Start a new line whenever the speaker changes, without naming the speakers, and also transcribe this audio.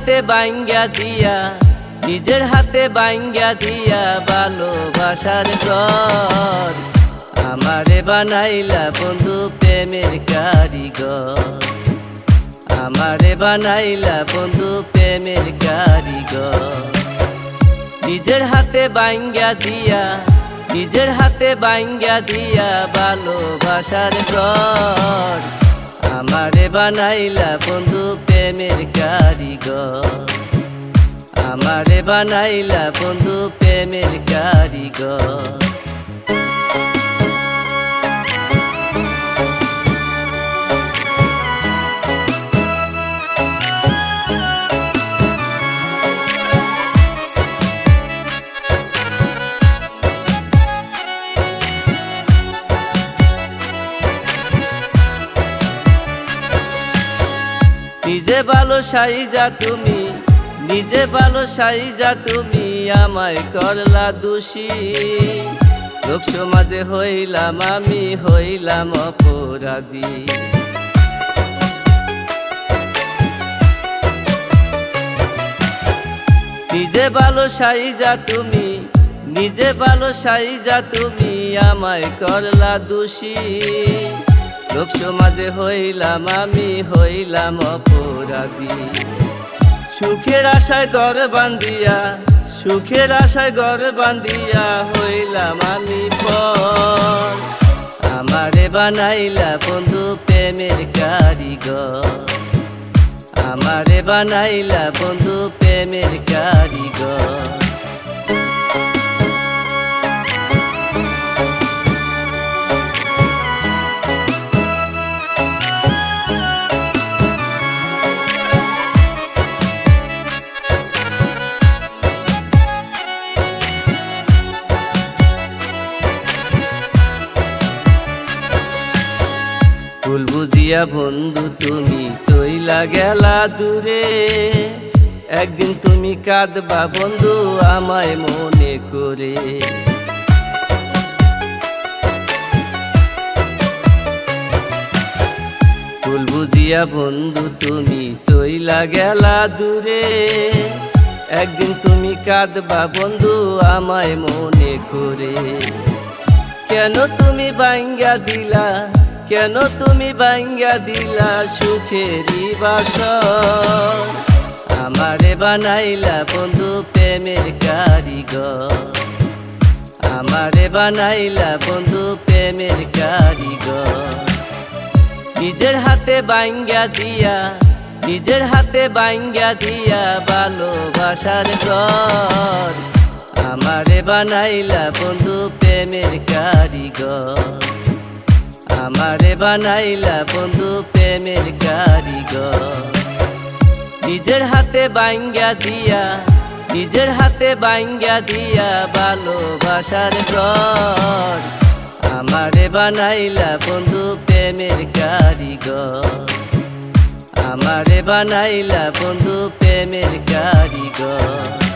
হাতে বাইঙ্গা দিয়া, নিজের হাতে বাইঙ্গা দিয়া ভালোবাসার ঘর আমারে বানাইলা বন্ধু প্রেমের কারিগর, আমারে বানাইলা বন্ধু প্রেমের কারিগর। নিজের হাতে বাইঙ্গা দিয়া, নিজের হাতে বাইঙ্গা দিয়া ভালোবাসার ঘর আমারে বানাইলা বন্ধু প্রেমের কারিগর, আমারে বানাইলা বন্ধু প্রেমের কারিগর। নিজে ভালো সাইজা তুমি, নিজে ভালো সাইজা তুমি আমায় করলা দোষী, লোক সমাজে হইলাম আমি হইলাম অপরাধী। নিজে ভালো সাইজা তুমি, নিজে ভালো সাইজা তুমি আমায় করলা দোষী, লোক সমাজে হইলাম আমি হইলাম অপরাধী। সুখের আশায় ঘর বান্ধিয়া, সুখের আশায় ঘর বান্ধিয়া হইলাম আমি পর আমারে বানাইলা বন্ধু প্রেমের কারিগর, আমারে বানাইলা বন্ধু প্রেমের কারিগর। ভুল বুঝিয়া বন্ধু তুমি চইলা গেলা দূরে, একদিন তুমি কাঁদবা বন্ধু আমায় মনে করে। ভুল বুঝিয়া বন্ধু তুমি চইলা গেলা দূরে, একদিন তুমি কাঁদবা বন্ধু আমায় মনে করে। কেন তুমি ভাঙ্গা দিলা, কেন তুমি ভাঙ্গা দিলা সুখেরই বাসর আমারে বানাইলা বন্ধু প্রেমের কারিগর, আমারে বানাইলা বন্ধু প্রেমের কারিগর। নিজের হাতে ভাঙ্গা দিয়া, নিজের হাতে ভাঙ্গা দিয়া ভালোবাসার ঘর আমারে বানাইলা বন্ধু প্রেমের কারিগর, আমারে বানাইলা বন্ধু প্রেমের কারিগর। নিজের হাতে ভাঙ্গা দিয়া, নিজের হাতে ভাঙ্গা দিয়া ভালোবাসার ঘর আমারে বানাইলা বন্ধু প্রেমের কারিগর, আমারে বানাইলা বন্ধু প্রেমের কারিগর।